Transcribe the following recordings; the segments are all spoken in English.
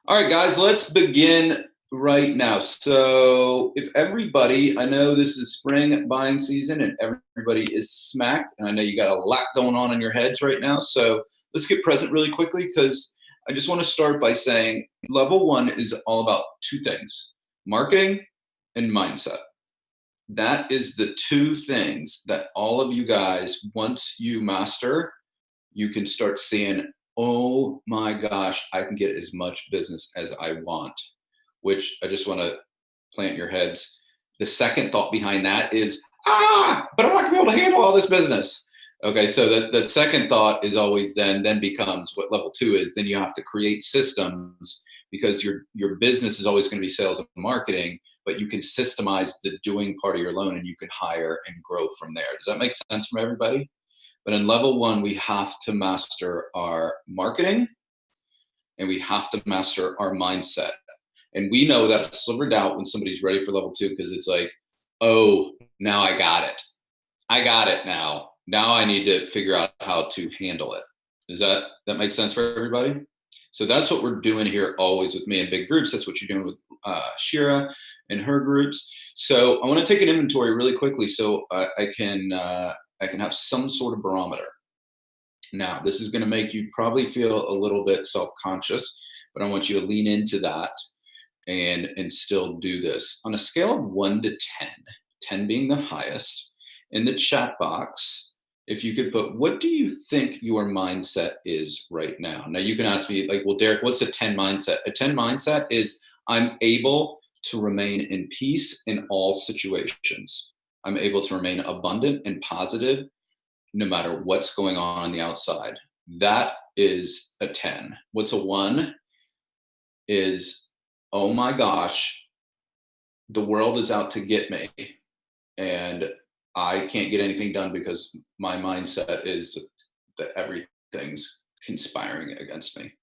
All right, guys, let's begin right now. So, if everybody, I know this is spring buying season and everybody is smacked, and I know you got a lot going on in your heads right now. So, let's get present really quickly because I just want to start by saying level one is all about two things: marketing and mindset. That is the two things that all of you guys, once you master, you can start seeing, oh my gosh, I can get as much business as I want, which I just want to plant your heads. The second thought behind that is, but I'm not going to be able to handle all this business. Okay, so the second thought is always then becomes what level two is. Then you have to create systems because your business is always going to be sales and marketing, but you can systemize the doing part of your loan and you can hire and grow from there. Does that make sense from everybody? But in level one, we have to master our marketing and we have to master our mindset. And we know that a sliver of doubt when somebody's ready for level two because it's like, oh, now I got it. I got it now. Now I need to figure out how to handle it. Does that make sense for everybody? So that's what we're doing here always with me in big groups. That's what you're doing with Sheira and her groups. So I want to take an inventory really quickly so I can have some sort of barometer. Now, this is going to make you probably feel a little bit self-conscious, but I want you to lean into that and still do this. On a scale of 1 to 10, 10 being the highest, in the chat box, if you could put, what do you think your mindset is right now? Now, you can ask me, like, well, Deryck, what's a 10 mindset? A 10 mindset is I'm able to remain in peace in all situations. I'm able to remain abundant and positive no matter what's going on the outside. That is a 10. What's a 1 is, oh my gosh, the world is out to get me and I can't get anything done because my mindset is that everything's conspiring against me.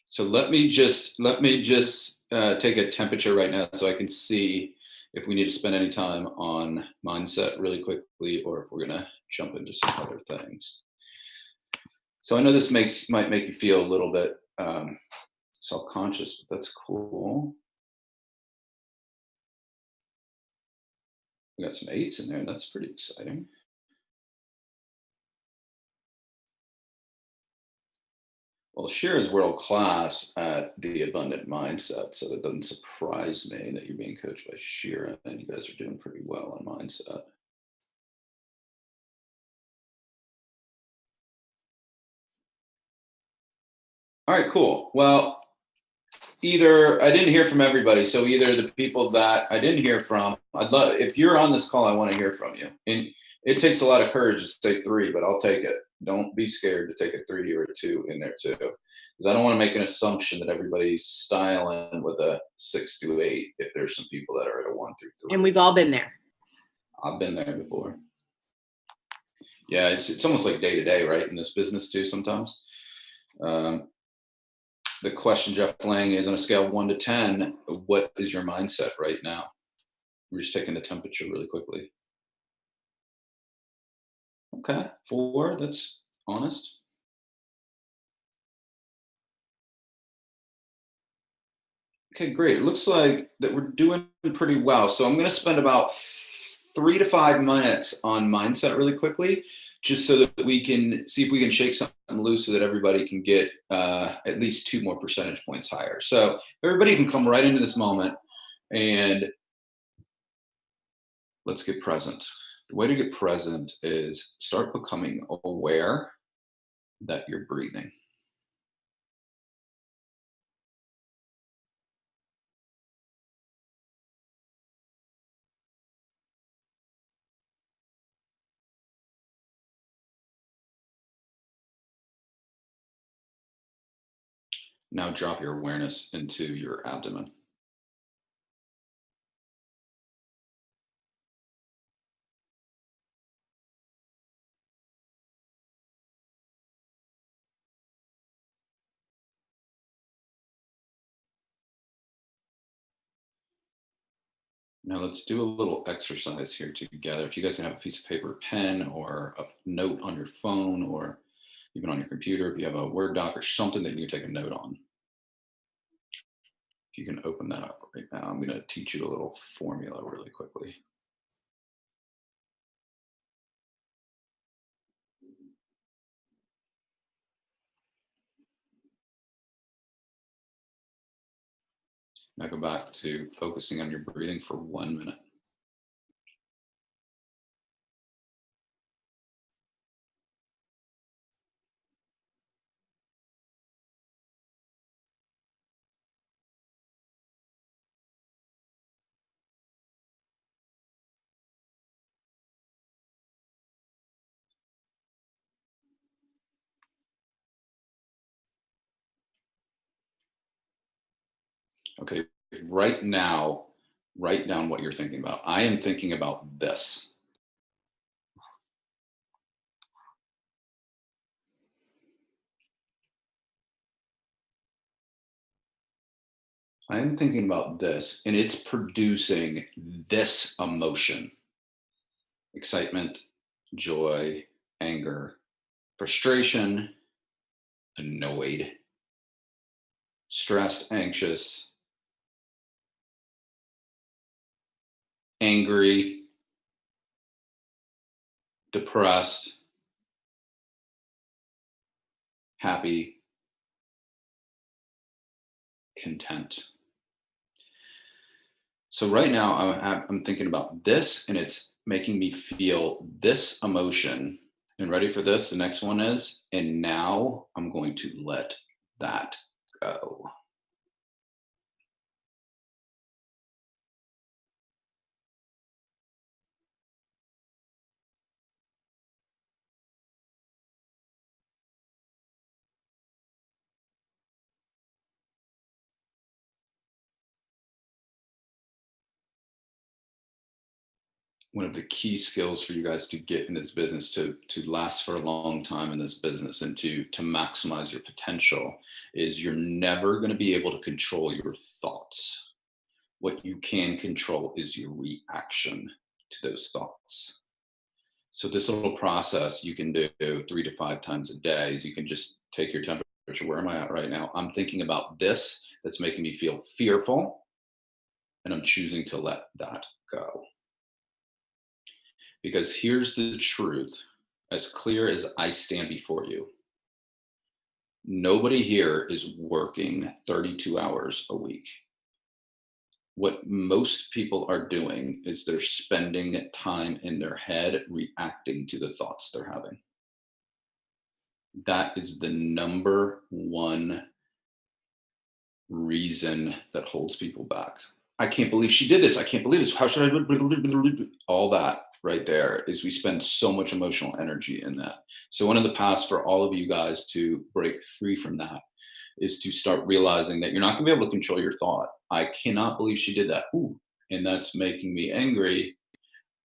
So let me just take a temperature right now so I can see if we need to spend any time on mindset really quickly or if we're gonna jump into some other things. So I know this might make you feel a little bit self-conscious, but that's cool. We got some eights in there, and that's pretty exciting. Well, Sheer is world class at the abundant mindset, so it doesn't surprise me that you're being coached by Sheera, and you guys are doing pretty well on mindset. All right, cool. Well, either I didn't hear from everybody, so either the people that I didn't hear from, I'd love if you're on this call, I want to hear from you. And it takes a lot of courage to say three, but I'll take it. Don't be scared to take a three or a two in there too, because I don't want to make an assumption that everybody's styling with a 6 to 8. If there's some people that are at a 1 through 3, and we've all been there. I've been there before. Yeah, it's almost like day to day, right? In this business too, sometimes. The question, Jeff Lang, is on a scale of 1 to 10, what is your mindset right now? We're just taking the temperature really quickly. Okay, 4, that's honest. Okay, great. It looks like that we're doing pretty well. So I'm going to spend about 3 to 5 minutes on mindset really quickly, just so that we can see if we can shake something loose so that everybody can get at least 2 more percentage points higher. So everybody can come right into this moment and let's get present. The way to get present is start becoming aware that you're breathing. Now drop your awareness into your abdomen. Now let's do a little exercise here together. If you guys can have a piece of paper, pen, or a note on your phone, or even on your computer, if you have a Word doc or something that you can take a note on. If you can open that up right now, I'm going to teach you a little formula really quickly. Now go back to focusing on your breathing for 1 minute. Okay, right now, write down what you're thinking about. I am thinking about this. I am thinking about this, and it's producing this emotion: excitement, joy, anger, frustration, annoyed, stressed, anxious, angry, depressed, happy, content. So right now I'm thinking about this, and it's making me feel this emotion. And ready for this? The next one is, and now I'm going to let that go. One of the key skills for you guys to get in this business, to last for a long time in this business, and to maximize your potential, is you're never going to be able to control your thoughts. What you can control is your reaction to those thoughts. So this little process you can do 3 to 5 times a day. You can just take your temperature. Where am I at right now? I'm thinking about this that's making me feel fearful, and I'm choosing to let that go. Because here's the truth, as clear as I stand before you: nobody here is working 32 hours a week. What most people are doing is they're spending time in their head reacting to the thoughts they're having. That is the number one reason that holds people back. I can't believe she did this. I can't believe this. How should I? All that right there is, we spend so much emotional energy in that. So one of the paths for all of you guys to break free from that is to start realizing that you're not going to be able to control your thought. I cannot believe she did that. Ooh, and that's making me angry.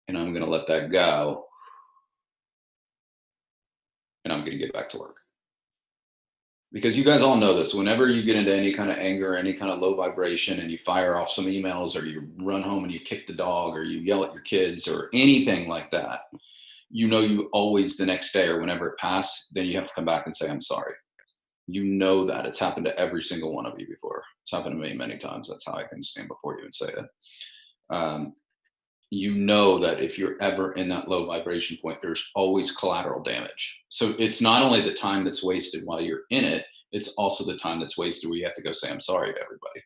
And I'm going to let that go. And I'm going to get back to work. Because you guys all know this: whenever you get into any kind of anger, any kind of low vibration, and you fire off some emails, or you run home and you kick the dog, or you yell at your kids, or anything like that, you always, the next day or whenever it passes, then you have to come back and say, I'm sorry. You know that it's happened to every single one of you before. It's happened to me many times. That's how I can stand before you and say it. You know that if you're ever in that low vibration point, there's always collateral damage. So it's not only the time that's wasted while you're in it, it's also the time that's wasted where you have to go say, I'm sorry to everybody,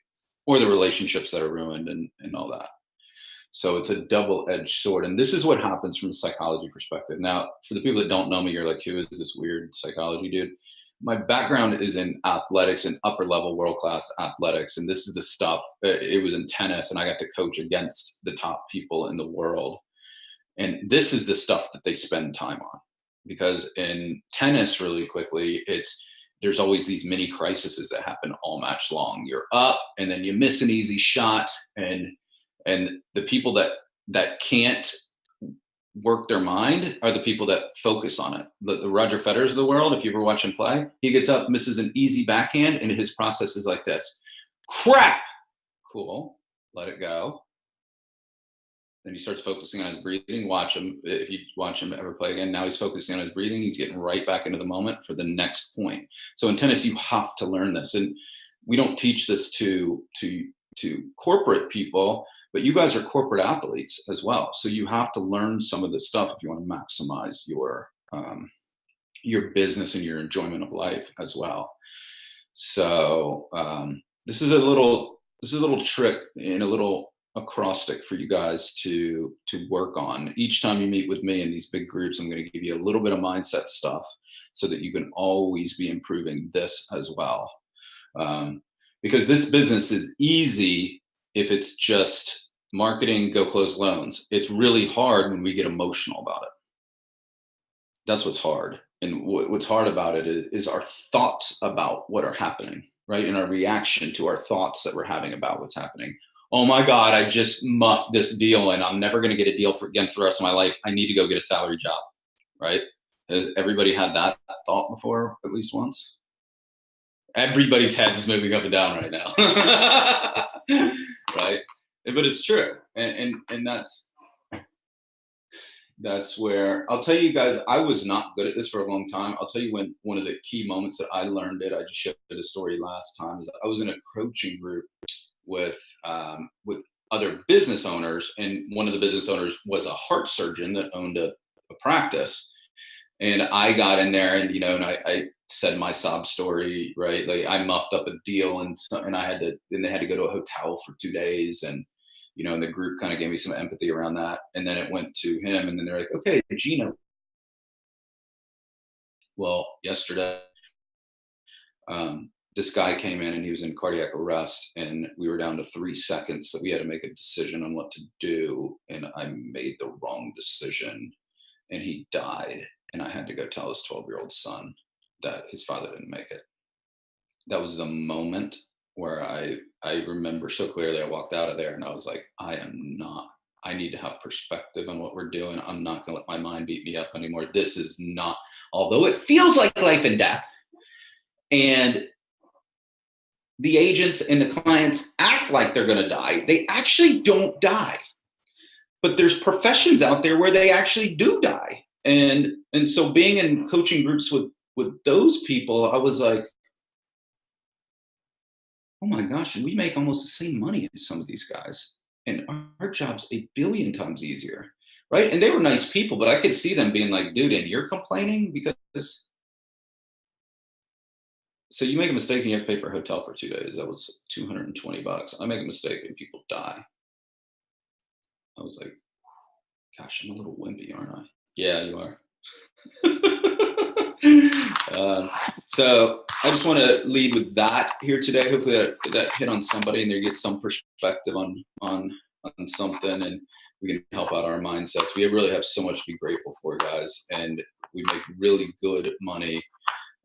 or the relationships that are ruined, and all that. So it's a double-edged sword. And this is what happens from a psychology perspective. Now, for the people that don't know me, you're like, who is this weird psychology dude? My background is in athletics and upper level world class athletics. And this is the stuff, it was in tennis, and I got to coach against the top people in the world. And this is the stuff that they spend time on. Because in tennis, really quickly, there's always these mini crises that happen all match long. You're up, and then you miss an easy shot, and the people that can't work their mind are the people that focus on it. The Roger Federers of the world, if you ever watch him play, he gets up, misses an easy backhand, and his process is like this: crap, cool, let it go. Then he starts focusing on his breathing. Watch him. If you watch him ever play again, now he's focusing on his breathing. He's getting right back into the moment for the next point. So in tennis, you have to learn this. And we don't teach this to corporate people, but you guys are corporate athletes as well. So you have to learn some of this stuff if you want to maximize your business and your enjoyment of life as well. So this is a little trick and a little acrostic for you guys to work on. Each time you meet with me in these big groups, I'm going to give you a little bit of mindset stuff so that you can always be improving this as well. Because this business is easy if it's just marketing, go close loans. It's really hard when we get emotional about it. That's what's hard. And what's hard about it is our thoughts about what are happening, right? And our reaction to our thoughts that we're having about what's happening. Oh my God, I just muffed this deal and I'm never going to get a deal again for the rest of my life. I need to go get a salary job, right? Has everybody had that thought before at least once? Everybody's head is moving up and down right now, right? But it's true. And that's where, I'll tell you guys, I was not good at this for a long time. I'll tell you when one of the key moments that I learned it, I just shared a story last time, is I was in a coaching group with other business owners, and one of the business owners was a heart surgeon that owned a practice. And I got in there and, and I said my sob story, right? Like I muffed up a deal and they had to go to a hotel for 2 days. And, and the group kind of gave me some empathy around that. And then it went to him and then they're like, okay, Gino. Well, yesterday, this guy came in and he was in cardiac arrest and we were down to 3 seconds that we had to make a decision on what to do. And I made the wrong decision and he died. And I had to go tell his 12-year-old son that his father didn't make it. That was the moment where I remember so clearly. I walked out of there and I was like, I need to have perspective on what we're doing. I'm not going to let my mind beat me up anymore. This is not, although it feels like life and death, and the agents and the clients act like they're going to die, they actually don't die. But there's professions out there where they actually do die. And so being in coaching groups with those people, I was like, oh my gosh, and we make almost the same money as some of these guys. And our job's a billion times easier, right? And they were nice people, but I could see them being like, dude, and you're complaining because, so you make a mistake and you have to pay for a hotel for 2 days. That was $220. I make a mistake and people die. I was like, gosh, I'm a little wimpy, aren't I? Yeah, you are. So I just want to lead with that here today. Hopefully that hit on somebody and they get some perspective on something, and we can help out our mindsets. We really have so much to be grateful for, guys, and we make really good money.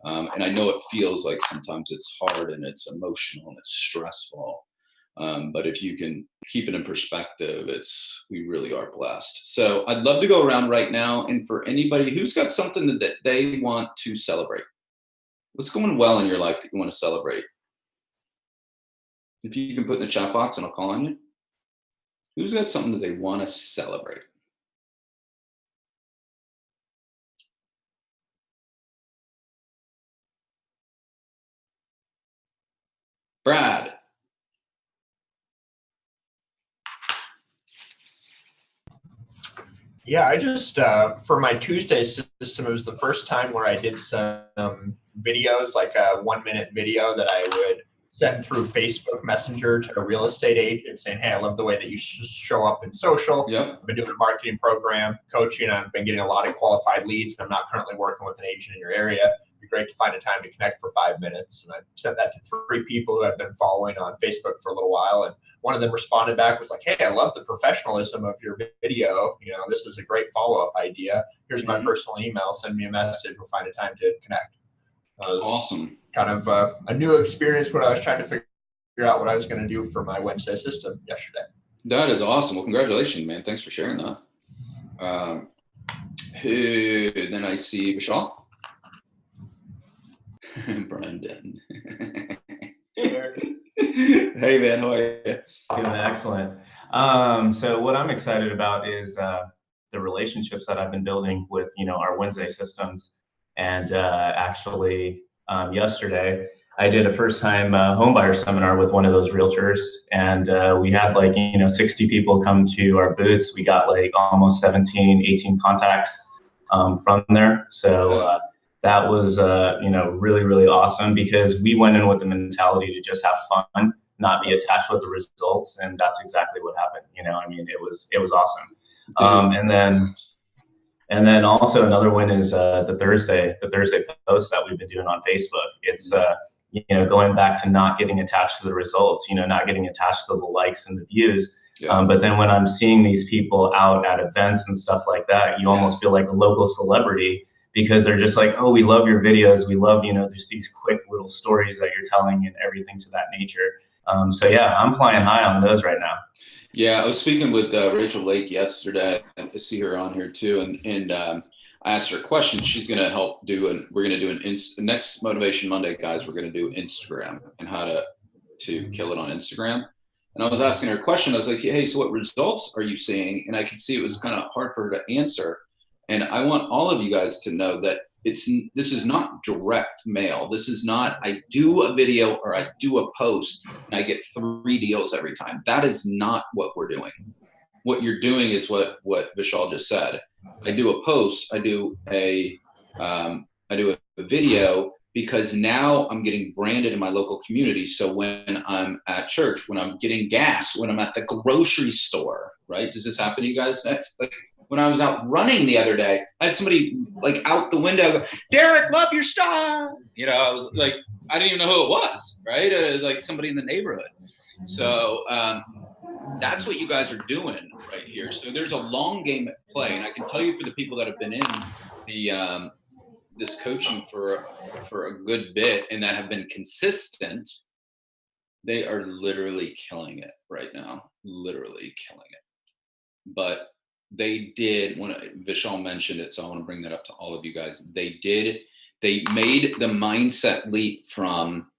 And I know it feels like sometimes it's hard and it's emotional and it's stressful. But if you can keep it in perspective, we really are blessed. So I'd love to go around right now. And for anybody who's got something that they want to celebrate, what's going well in your life that you want to celebrate? If you can put in the chat box and I'll call on you. Who's got something that they want to celebrate? Brad. Yeah, I just, for my Tuesday system, it was the first time where I did some videos, like a 1-minute video that I would send through Facebook Messenger to a real estate agent saying, hey, I love the way that you show up in social. Yep. I've been doing a marketing program, coaching. I've been getting a lot of qualified leads, and I'm not currently working with an agent in your area. It'd be great to find a time to connect for 5 minutes. And I sent that to 3 people who I've been following on Facebook for a little while. And one of them responded back, was like, hey, I love the professionalism of your video. This is a great follow-up idea. Here's my personal email. Send me a message. We'll find a time to connect. Awesome. Kind of a new experience when I was trying to figure out what I was going to do for my Wednesday system yesterday. That is awesome. Well, congratulations, man. Thanks for sharing that. Then I see Vishal. Brendan. Hey, man. How are you? Doing excellent. So what I'm excited about is the relationships that I've been building with, our Wednesday systems. And actually, yesterday, I did a first time homebuyer seminar with one of those realtors, and we had like, 60 people come to our booths. We got like almost 17, 18 contacts from there. So that was, really, really awesome, because we went in with the mentality to just have fun, not be attached with the results. And that's exactly what happened. It was awesome. And then also another one is the Thursday post that we've been doing on Facebook. It's going back to not getting attached to the results, not getting attached to the likes and the views. But then when I'm seeing these people out at events and stuff like that, you almost feel like a local celebrity, because they're just like, oh, we love your videos. We love, just these quick little stories that you're telling and everything to that nature. So yeah, I'm flying high on those right now. Yeah, I was speaking with Rachel Lake yesterday. I see her on here too, and I asked her a question. She's going to help do, we're going to do next Motivation Monday, guys. We're going to do Instagram and how to kill it on Instagram. And I was asking her a question. I was like, hey, so what results are you seeing? And I could see it was kind of hard for her to answer. And I want all of you guys to know that this is not direct mail. This is not, I do a video or I do a post and I get 3 deals every time. That is not what we're doing. What you're doing is what Vishal just said. I do a post, I do a video, because now I'm getting branded in my local community. So when I'm at church, when I'm getting gas, when I'm at the grocery store, right? Does this happen to you guys next? Like, when I was out running the other day, I had somebody like out the window go, Deryck, love your stuff. I was like, I didn't even know who it was, right? It was like somebody in the neighborhood. So that's what you guys are doing right here. So there's a long game at play. And I can tell you, for the people that have been in the this coaching for a good bit and that have been consistent, they are literally killing it right now, literally killing it. But they did, when Vishal mentioned it, so I want to bring that up to all of you guys. They made the mindset leap from,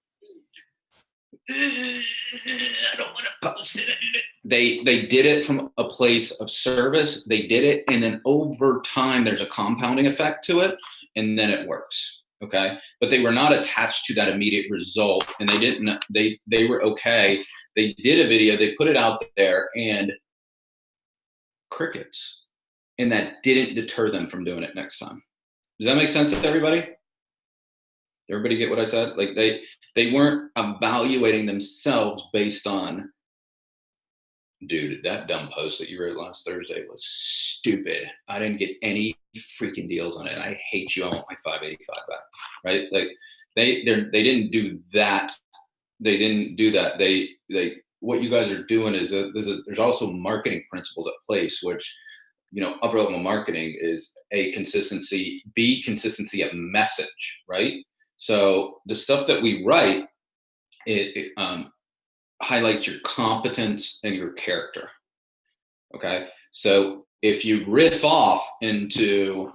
I don't want to post it. They did it from a place of service. They did it, and then over time, there's a compounding effect to it, and then it works. Okay, but they were not attached to that immediate result, and they didn't. They were okay. They did a video. They put it out there, and crickets, and that didn't deter them from doing it next time. Does that make sense to everybody? Everybody get what I said? Like they weren't evaluating themselves based on, dude, that dumb post that you wrote last Thursday was stupid. I didn't get any freaking deals on it. I hate you. I want my 585 back. Right? Like they didn't do that. They didn't do that. They what you guys are doing is there's also marketing principles at place, which, upper level marketing is A, consistency, B, consistency of message, right? So the stuff that we write, it highlights your competence and your character. Okay. So if you riff off into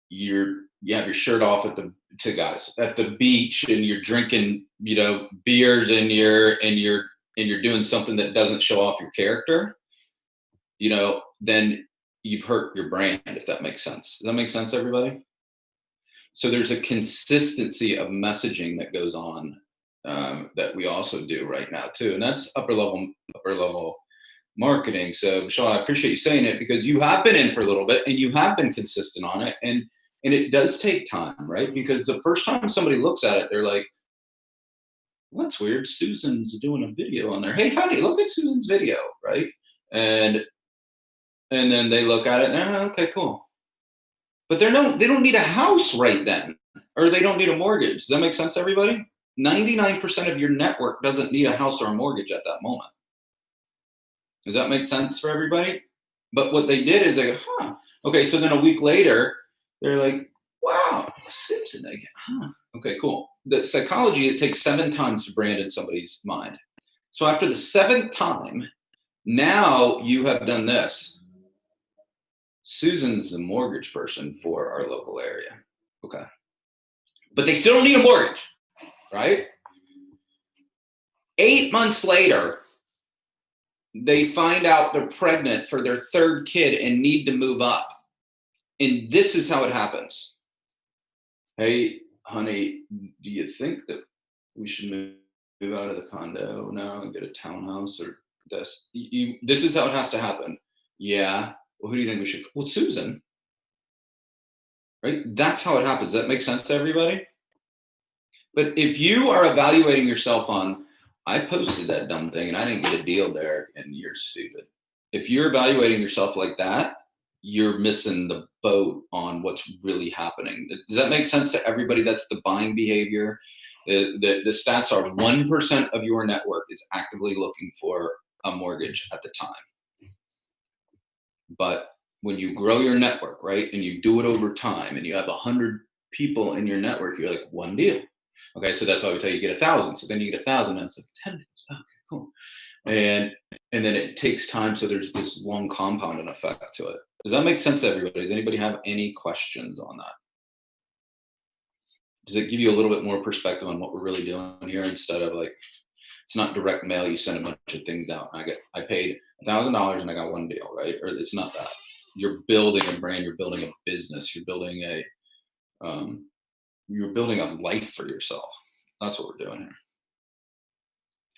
you have your shirt off at the beach and you're drinking, beers and you're doing something that doesn't show off your character, then you've hurt your brand, if that makes sense. Does that make sense, everybody? So there's a consistency of messaging that goes on that we also do right now too, and that's upper level marketing. So Vishal, I appreciate you saying it, because you have been in for a little bit and you have been consistent on it, and it does take time, right? Because the first time somebody looks at it, they're like, well, that's weird. Susan's doing a video on there. Hey, honey, look at Susan's video, right? And then they look at it and they're, okay, cool. But they don't need a house right then, or they don't need a mortgage. Does that make sense to everybody? 99% of your network doesn't need a house or a mortgage at that moment. Does that make sense for everybody? But what they did is they go, okay, so then a week later, they're like, wow, Susan again, okay, cool. The psychology, it takes 7 times to brand in somebody's mind. So after the 7th time, now you have done this. Susan's the mortgage person for our local area. Okay. But they still don't need a mortgage, right? 8 months later, they find out they're pregnant for their 3rd kid and need to move up. And this is how it happens. Hey, honey, do you think that we should move out of the condo now and get a townhouse or this. This is how it has to happen. Yeah. Well, who do you think we should? Well, Susan. Right? That's how it happens. Does that make sense to everybody? But if you are evaluating yourself on, I posted that dumb thing and I didn't get a deal there, and you're stupid. If you're evaluating yourself like that, you're missing the boat on what's really happening. Does that make sense to everybody? That's the buying behavior. The stats are 1% of your network is actively looking for a mortgage at the time. But when you grow your network, right, and you do it over time, and you have 100 people in your network, you're like, one deal. Okay, so that's why we tell you get 1,000. So then you get 1,000, and it's like 10 deals. Okay, cool. And then it takes time, so there's this long compounding effect to it. Does that make sense to everybody? Does anybody have any questions on that? Does it give you a little bit more perspective on what we're really doing here, instead of like, it's not direct mail, you send a bunch of things out and I paid $1,000 and I got one deal, right? Or it's not that. You're building a brand, you're building a business, you're building a life for yourself. That's what we're doing here.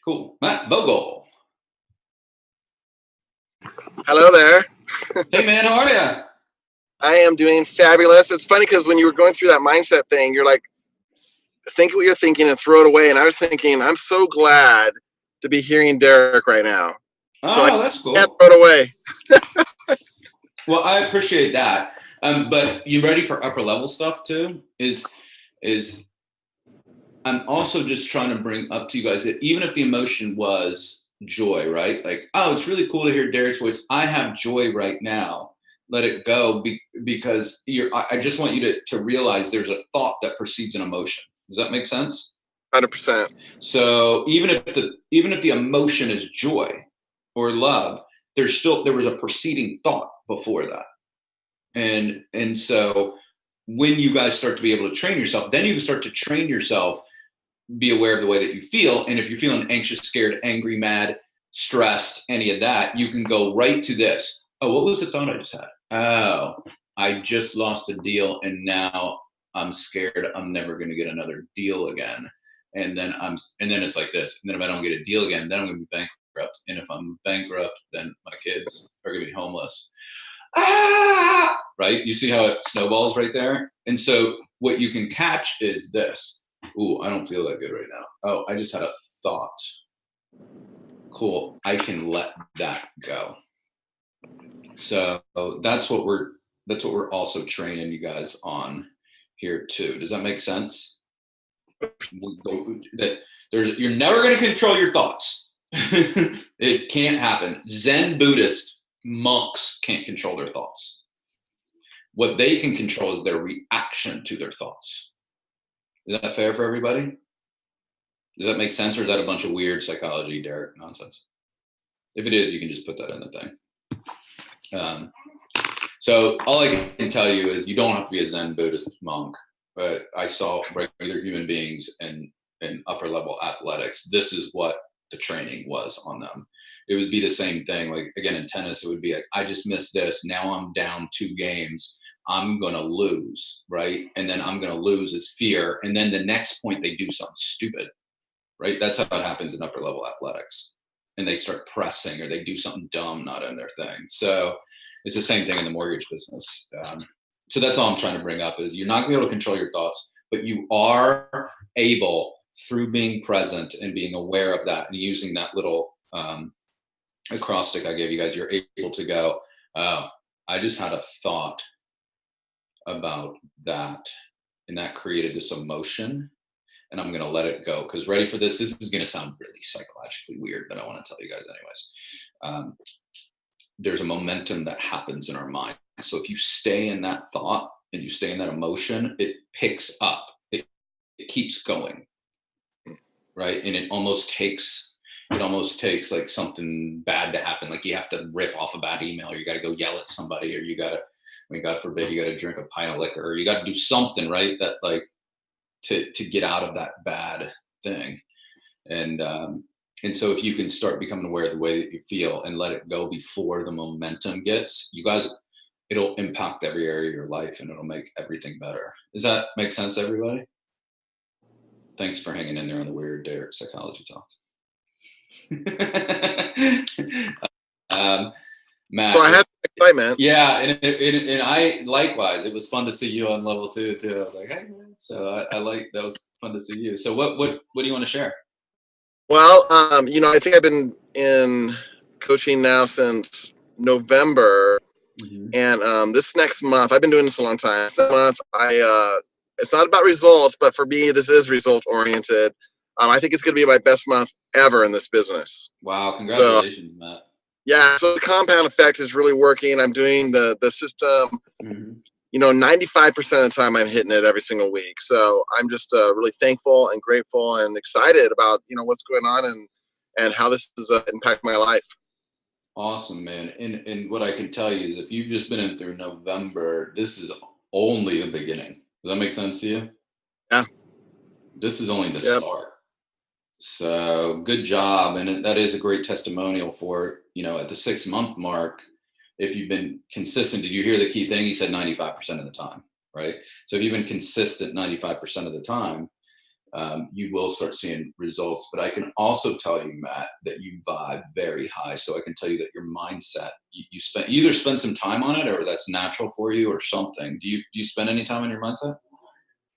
Cool. Matt Vogel. Hello there. Hey man, how are you? I am doing fabulous. It's funny because when you were going through that mindset thing, you're like, think what you're thinking and throw it away. And I was thinking, I'm so glad to be hearing Deryck right now. Oh, that's cool. Can't throw it away. Well, I appreciate that. But you ready for upper level stuff too? Is I'm also just trying to bring up to you guys that even if the emotion was joy, right? Like, oh, it's really cool to hear Deryck's voice. I have joy right now. Let it go because I just want you to realize there's a thought that precedes an emotion. Does that make sense? 100%. So even if the emotion is joy or love, there was a preceding thought before that. And so when you guys start to be able to train yourself, then you can start to train yourself, be aware of the way that you feel. And if you're feeling anxious, scared, angry, mad, stressed, any of that, you can go right to this. Oh, what was the thought I just had? Oh, I just lost a deal and now I'm scared I'm never going to get another deal again. And then it's like this. And then if I don't get a deal again, then I'm going to be bankrupt. And if I'm bankrupt, then my kids are going to be homeless. Ah! Right? You see how it snowballs right there? And so what you can catch is this. Ooh, I don't feel that good right now. Oh, I just had a thought. Cool. I can let that go. So that's what we're also training you guys on here too. Does that make sense? You're never going to control your thoughts. It can't happen. Zen Buddhist monks can't control their thoughts. What they can control is their reaction to their thoughts. Is that fair for everybody? Does that make sense, or is that a bunch of weird psychology, Deryck, nonsense? If it is, you can just put that in the thing. So all I can tell you is you don't have to be a Zen Buddhist monk, but I saw regular human beings in upper level athletics. This is what the training was on them. It would be the same thing. Like again, in tennis, it would be like, I just missed this. Now I'm down 2 games. I'm going to lose, right? And then I'm going to lose is fear. And then the next point they do something stupid, right? That's how it happens in upper level athletics. And they start pressing or they do something dumb, not in their thing. So it's the same thing in the mortgage business. So that's all I'm trying to bring up is you're not going to be able to control your thoughts, but you are able through being present and being aware of that and using that little acrostic I gave you guys, you're able to go, oh, I just had a thought about that. And that created this emotion. And I'm going to let it go because ready for this. This is going to sound really psychologically weird, but I want to tell you guys anyways. There's a momentum that happens in our mind. So if you stay in that thought and you stay in that emotion, it picks up. It keeps going, right? And it almost takes like something bad to happen. Like you have to riff off a bad email, or you got to go yell at somebody, or you got to, I mean, God forbid, you got to drink a pint of liquor, or you got to do something, right? That like, to get out of that bad thing. And so if you can start becoming aware of the way that you feel and let it go before the momentum gets, you guys, it'll impact every area of your life and it'll make everything better. Does that make sense, everybody? Thanks for hanging in there on the weird Deryck psychology talk. Matt. So I had excitement. Yeah, and I likewise. It was fun to see you on level 2 too. I was like, hey, man. So I like that was fun to see you. So what do you want to share? Well, I think I've been in coaching now since November, and this next month, I've been doing this a long time. This month, it's not about results, but for me, this is result oriented. I think it's going to be my best month ever in this business. Wow, congratulations, Matt. Yeah, so the compound effect is really working. I'm doing the system. 95% of the time I'm hitting it every single week. So I'm just really thankful and grateful and excited about what's going on and how this is impacting my life. Awesome, man. And what I can tell you is if you've just been in through November, this is only the beginning. Does that make sense to you? Yeah. This is only the start. So good job. And that is a great testimonial for, at the 6-month mark, if you've been consistent. Did you hear the key thing? He said 95% of the time, right? So if you've been consistent 95% of the time, you will start seeing results. But I can also tell you, Matt, that you vibe very high. So I can tell you that your mindset, you either spend some time on it or that's natural for you or something. Do you spend any time on your mindset?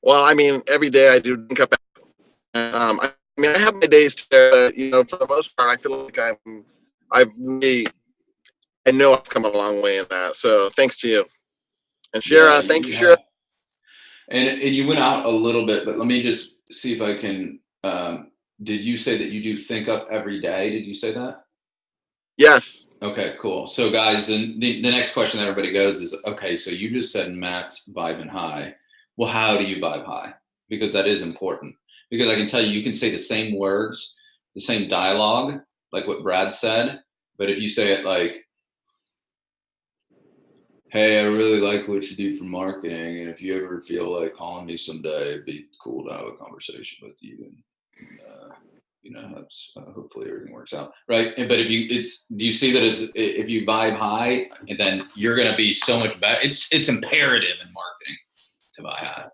Well, I mean, every day I do drink up. I have my days to, for the most part, I feel like I know I've come a long way in that. So thanks to you. And Sheira, thank you, Sheira. And you went out a little bit, but let me just see if I can, did you say that you do think up every day? Did you say that? Yes. Okay, cool. So guys, the next question that everybody goes is, okay, so you just said Matt's vibing high. Well, how do you vibe high? Because that is important. Because I can tell you can say the same words, the same dialogue, like what Brad said. But if you say it like, hey, I really like what you do for marketing, and if you ever feel like calling me someday, it'd be cool to have a conversation with you, and hopefully everything works out, right? But do you see that if you vibe high, then you're going to be so much better. It's imperative in marketing to vibe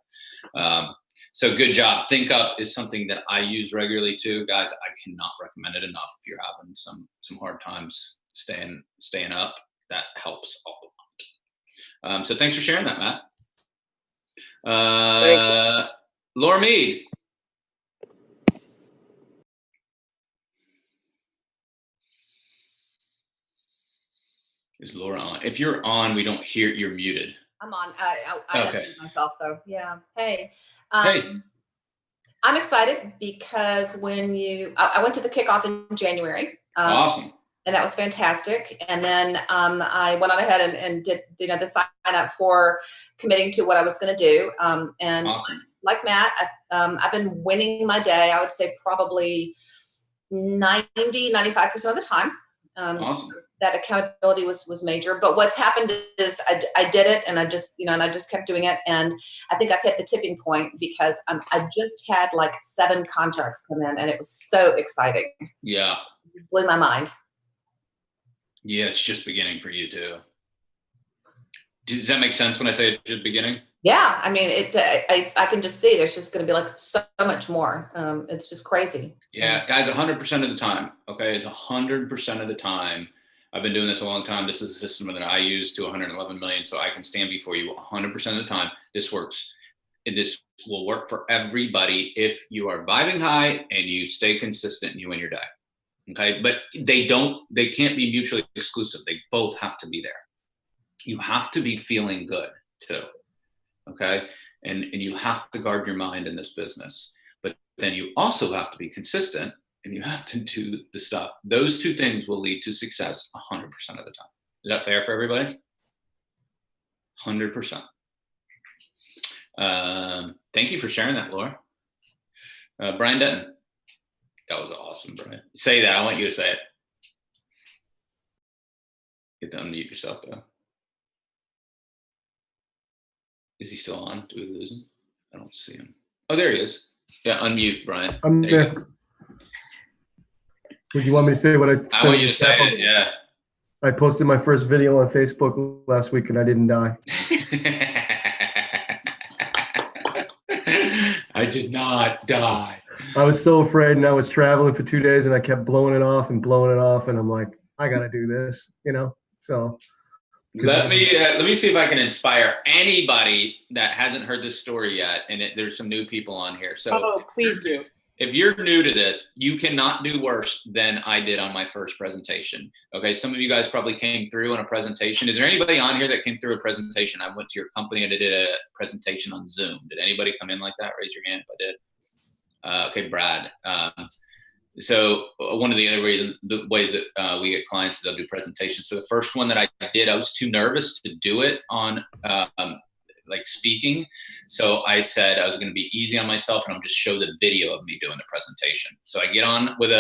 high. So good job. Think up is something that I use regularly too, guys. I cannot recommend it enough if you're having some hard times staying up. That helps a lot. So thanks for sharing that, Matt. Thanks. Laura Mead. Is Laura on? If you're on, we don't hear. You're muted. I'm on. I okay. unmuted myself. So yeah. Hey. Hey. I'm excited because I went to the kickoff in January. Awesome. And that was fantastic. And then I went on ahead and did the sign up for committing to what I was going to do. And awesome. Like Matt, I've been winning my day. I would say probably 90-95% of the time. Awesome. That accountability was major. But what's happened is I did it, and I just kept doing it. And I think I've hit the tipping point because I just had like 7 contracts come in, and it was so exciting. Yeah. It blew my mind. Yeah, it's just beginning for you too. Does that make sense when I say it's just beginning? Yeah, I mean, I can just see there's just going to be like so much more. It's just crazy. Yeah, guys, 100% of the time. Okay, it's 100% of the time. I've been doing this a long time. This is a system that I use to 111 million, so I can stand before you 100% of the time. This works. This will work for everybody if you are vibing high and you stay consistent and you win your day. Okay, but they can't be mutually exclusive. They both have to be there. You have to be feeling good too. Okay, and you have to guard your mind in this business. But then you also have to be consistent. And you have to do the stuff. Those 2 things will lead to success 100% of the time. Is that fair for everybody? 100%. Thank you for sharing that, Laura. Brian Denton. That was awesome, Brian. Say that. I want you to say it. You have to unmute yourself, though. Is he still on? Do we lose him? I don't see him. Oh, there he is. Yeah, unmute, Brian. I'm there. Would you want me to say what I said? I want you to say it, yeah. I posted my first video on Facebook last week and I didn't die. I did not die. I was so afraid, and I was traveling for 2 days, and I kept blowing it off, and I'm like, I gotta do this, So Let me see if I can inspire anybody that hasn't heard this story yet. And there's some new people on here. So please do. If you're new to this, you cannot do worse than I did on my first presentation. Okay, some of you guys probably came through on a presentation. Is there anybody on here that came through a presentation? I went to your company and I did a presentation on Zoom. Did anybody come in like that? Raise your hand if I did. Okay, Brad. So one of the other ways that we get clients is they'll do presentations. So the first one that I did, I was too nervous to do it on like speaking. So I said I was going to be easy on myself and I'll just show the video of me doing the presentation. So I get on with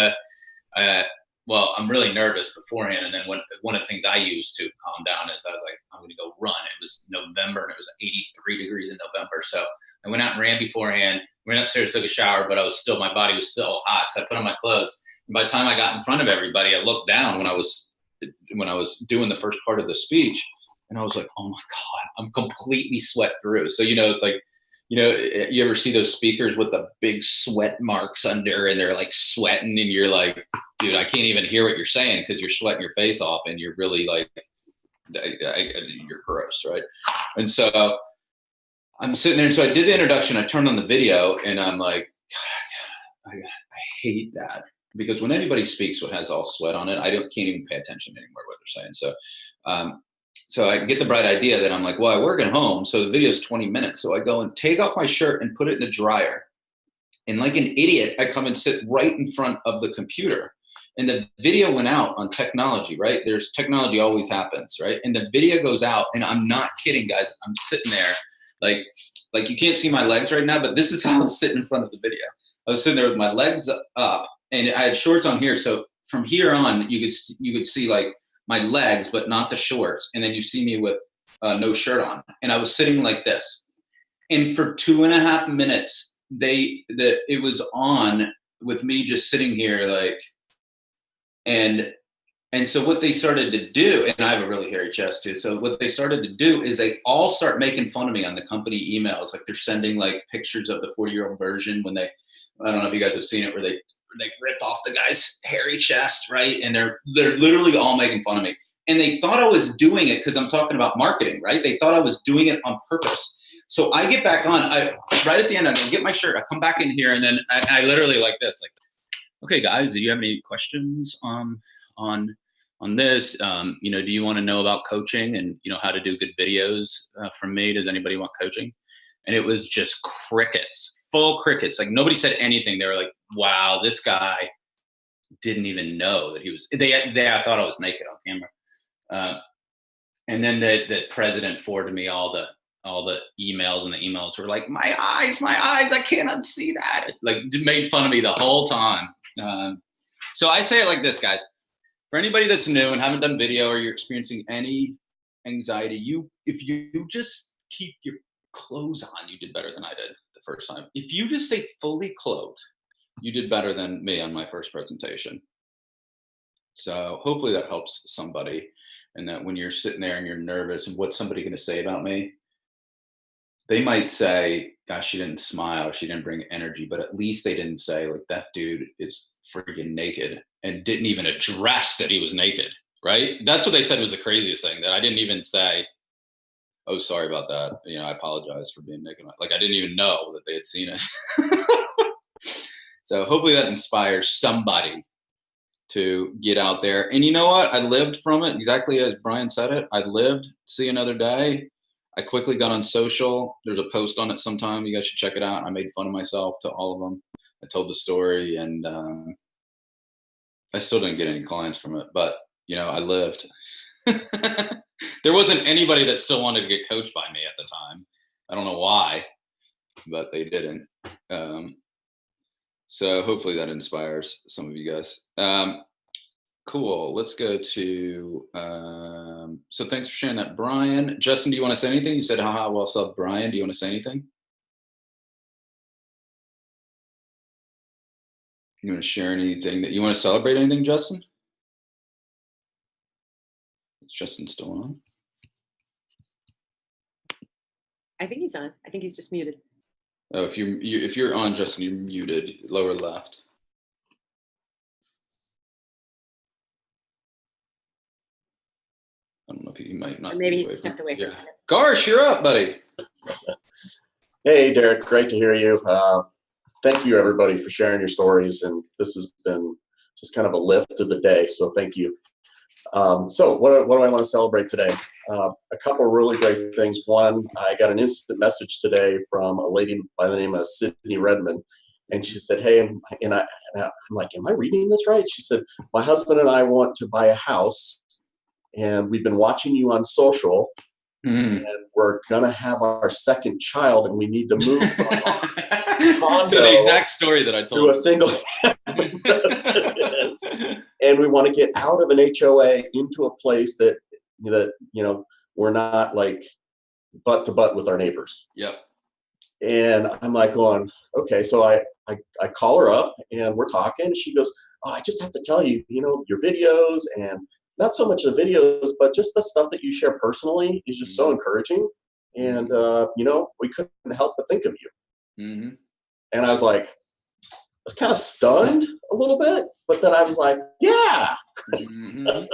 well, I'm really nervous beforehand. And then one of the things I used to calm down is I was like, I'm going to go run. It was November and it was 83 degrees in November. So I went out and ran beforehand, went upstairs, took a shower, but my body was still hot. So I put on my clothes. And by the time I got in front of everybody, I looked down when I was doing the first part of the speech. And I was like, oh my God, I'm completely sweat through. So, it's like, you ever see those speakers with the big sweat marks under and they're like sweating and you're like, dude, I can't even hear what you're saying because you're sweating your face off and you're really like, you're gross, right? And so I'm sitting there. And so I did the introduction. I turned on the video and I'm like, God, I hate that. Because when anybody speaks what has all sweat on it, can't even pay attention anymore to what they're saying. So I get the bright idea that I'm like, well, I work at home, so the video is 20 minutes. So I go and take off my shirt and put it in the dryer. And like an idiot, I come and sit right in front of the computer. And the video went out on technology, right? There's technology always happens, right? And the video goes out, and I'm not kidding, guys. I'm sitting there like you can't see my legs right now, but this is how I was sitting in front of the video. I was sitting there with my legs up, and I had shorts on here. So from here on, you could see like my legs, but not the shorts. And then you see me with no shirt on. And I was sitting like this. And for 2.5 minutes, it was on with me just sitting here like, and so what they started to do, and I have a really hairy chest too. So what they started to do is they all start making fun of me on the company emails. Like they're sending like pictures of the 40-year-old version when I don't know if you guys have seen it, where they rip off the guy's hairy chest, right? And they're literally all making fun of me. And they thought I was doing it because I'm talking about marketing, right? They thought I was doing it on purpose. So I get back on, right at the end, I go get my shirt, I come back in here, and then I literally like this, like, okay, guys, do you have any questions on this? Do you want to know about coaching and, how to do good videos from me? Does anybody want coaching? And it was just crickets, full crickets. Like nobody said anything. They were like, wow, this guy didn't even know that he was, I thought I was naked on camera. And then the president forwarded me all the emails, and the emails were like, my eyes, I can't unsee that. Like made fun of me the whole time. So I say it like this, guys, for anybody that's new and haven't done video or you're experiencing any anxiety, if you just keep your clothes on, you did better than I did the first time. If you just stay fully clothed, you did better than me on my first presentation. So hopefully that helps somebody, and that when you're sitting there and you're nervous and what's somebody going to say about me, they might say, gosh, she didn't smile, she didn't bring energy, but at least they didn't say like that dude is freaking naked and didn't even address that he was naked, right? That's what they said was the craziest thing, that I didn't even say, oh, sorry about that. I apologize for being naked. Like I didn't even know that they had seen it. So hopefully that inspires somebody to get out there. And you know what? I lived from it exactly as Brian said it. I lived to see another day. I quickly got on social. There's a post on it sometime. You guys should check it out. I made fun of myself to all of them. I told the story, and I still didn't get any clients from it, but I lived. There wasn't anybody that still wanted to get coached by me at the time. I don't know why, but they didn't. So hopefully that inspires some of you guys. Cool. Let's go to, so thanks for sharing that, Brian. Justin, do you want to say anything? You said, haha, well said, Brian. Do you want to say anything? You want to share anything that you want to celebrate anything, Justin? Is Justin still on? I think he's on. I think he's just muted. Oh, if you're on, Justin, you're muted. Lower left. I don't know if he might not. Or maybe be he stepped away for a yeah. second. Garsh, you're up, buddy. Hey, Deryck, great to hear you. Thank you, everybody, for sharing your stories. And this has been just kind of a lift of the day, so thank you. So what do I want to celebrate today? A couple of really great things. One, I got an instant message today from a lady by the name of Sydney Redmond. And she said, hey, I'm like, am I reading this right? She said, my husband and I want to buy a house, and we've been watching you on social, and we're going to have our second child, and we need to move from condo so the exact story that I told to a single residence. And we want to get out of an HOA into a place that we're not like butt to butt with our neighbors. Yep. And I'm like going, okay. So I call her up and we're talking, and she goes, oh, I just have to tell you, your videos, and not so much the videos, but just the stuff that you share personally is just so encouraging. And, we couldn't help but think of you. Mm-hmm. And I was like, I was kind of stunned a little bit, but then I was like, yeah. Mm-hmm.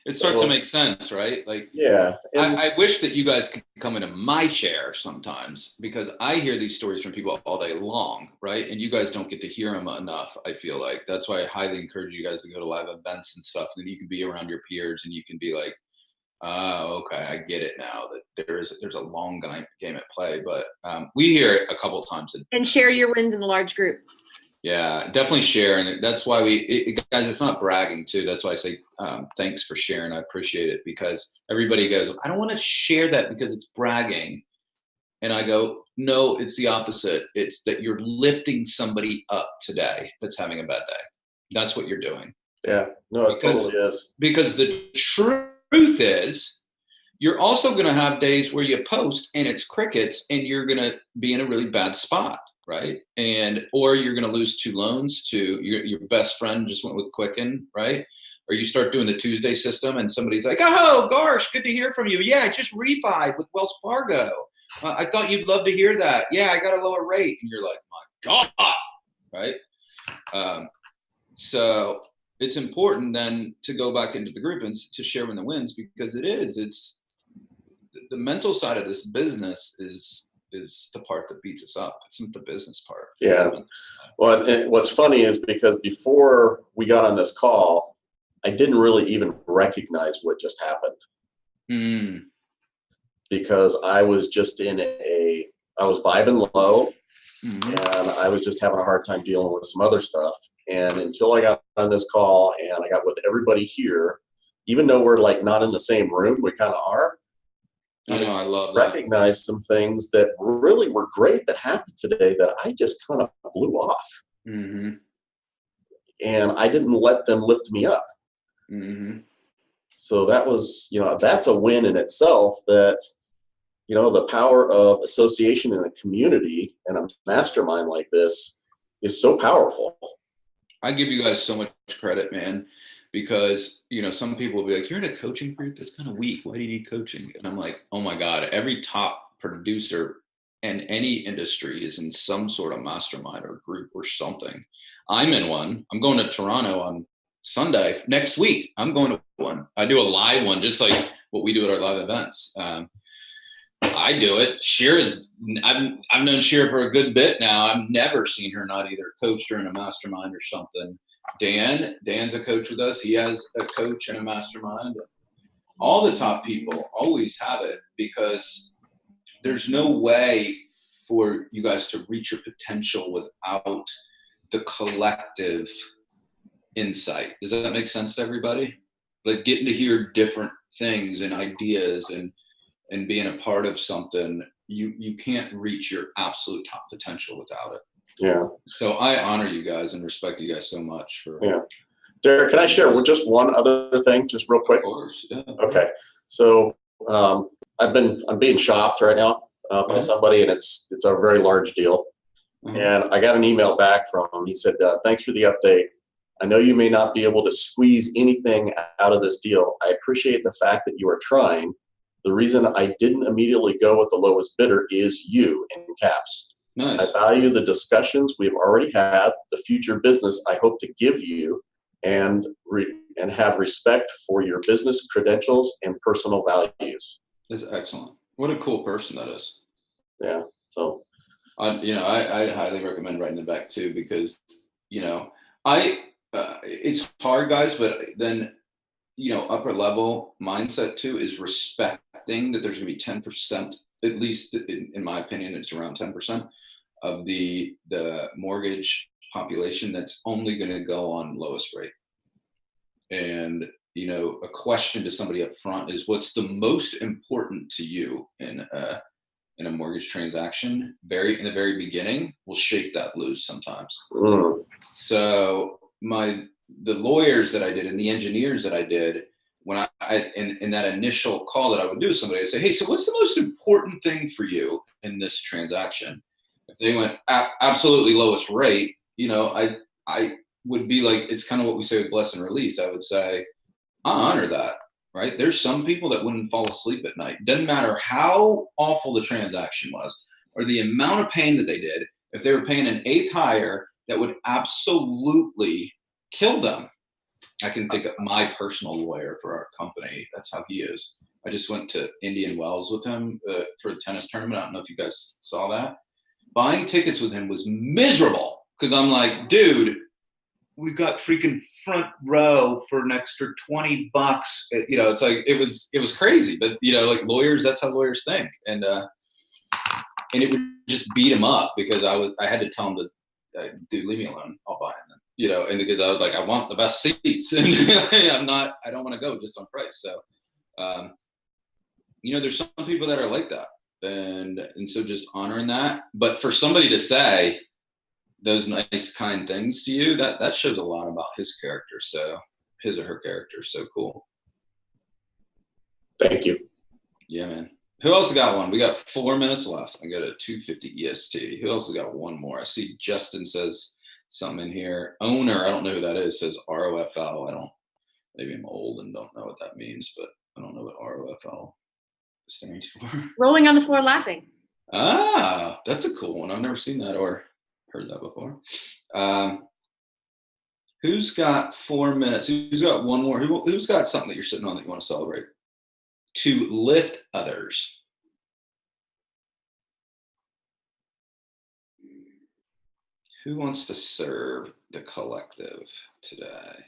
It starts to make sense, right? Like, yeah. I wish that you guys could come into my chair sometimes, because I hear these stories from people all day long, right? And you guys don't get to hear them enough, I feel like. That's why I highly encourage you guys to go to live events and stuff, and you can be around your peers and you can be like, oh, okay, I get it now, that there's a long game at play. But we hear it a couple of times. And share your wins in a large group. Yeah, definitely share. And that's why guys, it's not bragging too. That's why I say thanks for sharing. I appreciate it, because everybody goes, I don't want to share that because it's bragging. And I go, no, it's the opposite. It's that you're lifting somebody up today that's having a bad day. That's what you're doing. Yeah, no, it totally is. Because the truth is, you're also going to have days where you post and it's crickets, and you're going to be in a really bad spot. Right. Or you're going to lose 2 loans to your best friend just went with Quicken. Right. Or you start doing the Tuesday system and somebody's like, oh, gosh, good to hear from you. Yeah, I just refied with Wells Fargo. I thought you'd love to hear that. Yeah, I got a lower rate. And you're like, my God. Right. So it's important then to go back into the group and to share in the wins, because it's the mental side of this business is the part that beats us up. It's not the business part. Yeah. Well, and what's funny is because before we got on this call, I didn't really even recognize what just happened. Because I was just I was vibing low, and I was just having a hard time dealing with some other stuff. And until I got on this call and I got with everybody here, even though we're like not in the same room, we kind of are. I know, I love that. Recognize some things that really were great that happened today that I just kind of blew off. Mm-hmm. And I didn't let them lift me up. Mm-hmm. So that was, that's a win in itself, that, the power of association in a community and a mastermind like this is so powerful. I give you guys so much credit, man. Because, some people will be like, you're in a coaching group? That's kind of weak. Why do you need coaching? And I'm like, oh my God, every top producer in any industry is in some sort of mastermind or group or something. I'm in one. I'm going to Toronto on Sunday next week. I'm going to one. I do a live one, just like what we do at our live events. I do it. Sheira's, I've known Sheira for a good bit now. I've never seen her not either coached or in a mastermind or something. Dan's a coach with us. He has a coach and a mastermind. All the top people always have it, because there's no way for you guys to reach your potential without the collective insight. Does that make sense to everybody? Like getting to hear different things and ideas and being a part of something, you can't reach your absolute top potential without it. Yeah. So I honor you guys and respect you guys so much for. Yeah. Deryck, can I share with just one other thing, just real quick? Of course. Yeah. Okay. So I'm being shopped right now by somebody, and it's a very large deal. And I got an email back from him. He said, thanks for the update. I know you may not be able to squeeze anything out of this deal. I appreciate the fact that you are trying. The reason I didn't immediately go with the lowest bidder is you, in caps. Nice. I value the discussions we've already had, the future business I hope to give you, and have respect for your business credentials and personal values. That's excellent. What a cool person that is. Yeah. So, I highly recommend writing them back too, because, it's hard, guys, but then, upper level mindset too is respecting that there's going to be 10%, at least in my opinion, it's around 10% of the mortgage population that's only going to go on lowest rate. And, a question to somebody up front is, what's the most important to you in a mortgage transaction? In the very beginning, will shake that loose sometimes. So the lawyers that I did and the engineers that I did, when in that initial call that I would do with somebody, I'd say, hey, so what's the most important thing for you in this transaction? If they went absolutely lowest rate, I would be like, it's kind of what we say with bless and release. I would say, I honor that, right? There's some people that wouldn't fall asleep at night. Doesn't matter how awful the transaction was or the amount of pain that they did. If they were paying an eighth higher, that would absolutely kill them. I can think of my personal lawyer for our company. That's how he is. I just went to Indian Wells with him for a tennis tournament. I don't know if you guys saw that. Buying tickets with him was miserable because I'm like, dude, we've got freaking front row for an extra $20. It's like it was crazy. But like lawyers, that's how lawyers think, and it would just beat him up because I had to tell him to, dude, leave me alone. I'll buy them. And because I was like, I want the best seats, and I don't want to go just on price. So, there's some people that are like that, and so just honoring that. But for somebody to say those nice, kind things to you, that shows a lot about his character. So his or her character. So cool. Thank you. Yeah, man. Who else got one? We got 4 minutes left. I got a 2:50 EST. Who else has got one more? I see Justin says something in here. Owner, I don't know who that is, says ROFL. Maybe I'm old and don't know what that means, but I don't know what ROFL stands for. Rolling on the floor laughing. Ah, that's a cool one. I've never seen that or heard that before. Who's got 4 minutes? Who's got one more? Who's got something that you're sitting on that you want to celebrate? To lift others. Who wants to serve the collective today?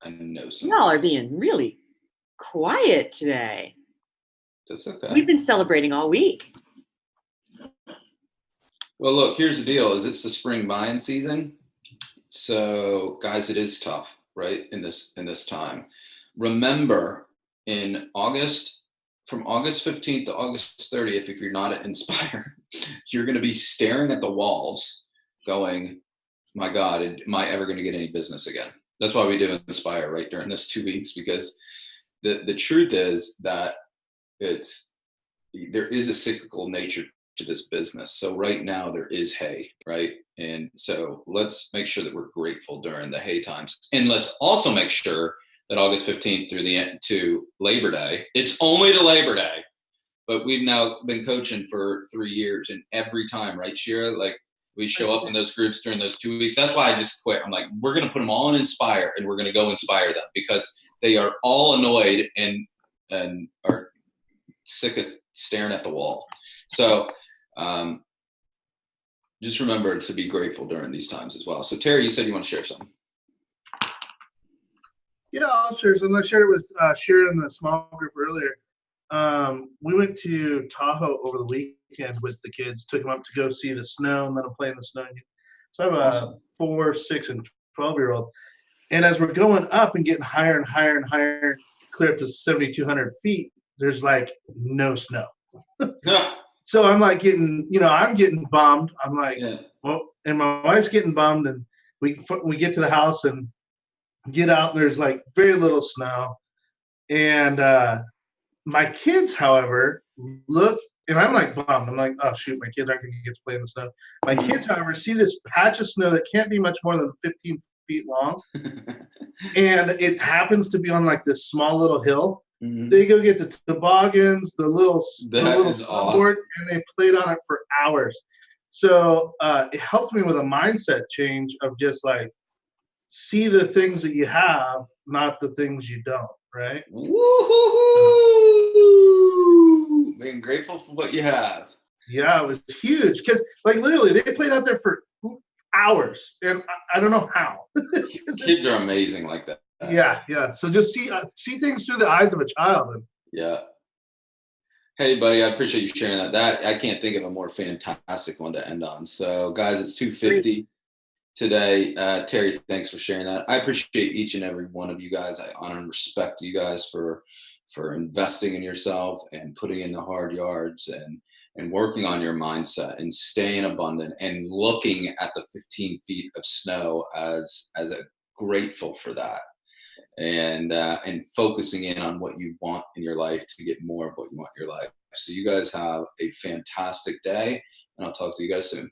I know some. Y'all are being really quiet today. That's okay. We've been celebrating all week. Well, look, here's the deal: is it's the spring buying season. So, guys, it is tough, right? In this time. Remember, in August, from August 15th to August 30th, if you're not at Inspire, you're going to be staring at the walls going, my God, am I ever going to get any business again? That's why we do Inspire right during this 2 weeks, because the truth is that there is a cyclical nature to this business. So right now there is hay, right? And so let's make sure that we're grateful during the hay times. And let's also make sure that August 15th through the end to Labor Day, it's only to Labor Day, but we've now been coaching for 3 years, and every time, right, Sheira, like we show up in those groups during those 2 weeks. That's why I just quit. I'm like, we're going to put them all in Inspire, and we're going to go inspire them, because they are all annoyed and are sick of staring at the wall. So just remember to be grateful during these times as well. So Terry, you said you want to share something. Yeah, I'll share something. I shared it with Sheira in the small group earlier. We went to Tahoe over the weekend with the kids, took them up to go see the snow and let them play in the snow. So I have a 4, 6, and 12-year-old. And as we're going up and getting higher and higher and higher, clear up to 7,200 feet, there's like no snow. So I'm like I'm getting bummed. I'm like, well, and my wife's getting bummed, and we get to the house and get out, and there's like very little snow. And my kids, however, look, and I'm like bummed. I'm like, oh shoot, my kids aren't going to get to play in the snow. My kids, however, see this patch of snow that can't be much more than 15 feet long, and it happens to be on like this small little hill. Mm-hmm. They go get the toboggans, the little snowboard, awesome. And they played on it for hours. So it helped me with a mindset change of just like, see the things that you have, not the things you don't, right? Woo-hoo-hoo! Being grateful for what you have. Yeah, it was huge because, like, literally, they played out there for hours, and I don't know how. Kids are amazing like that. Yeah. So just see things through the eyes of a child. And Yeah. Hey, buddy, I appreciate you sharing that. I can't think of a more fantastic one to end on. So, guys, it's 2:50 today. Terry, thanks for sharing that. I appreciate each and every one of you guys. I honor and respect you guys for investing in yourself and putting in the hard yards and working on your mindset and staying abundant and looking at the 15 feet of snow as a grateful for that. And focusing in on what you want in your life to get more of what you want in your life. So you guys have a fantastic day, and I'll talk to you guys soon.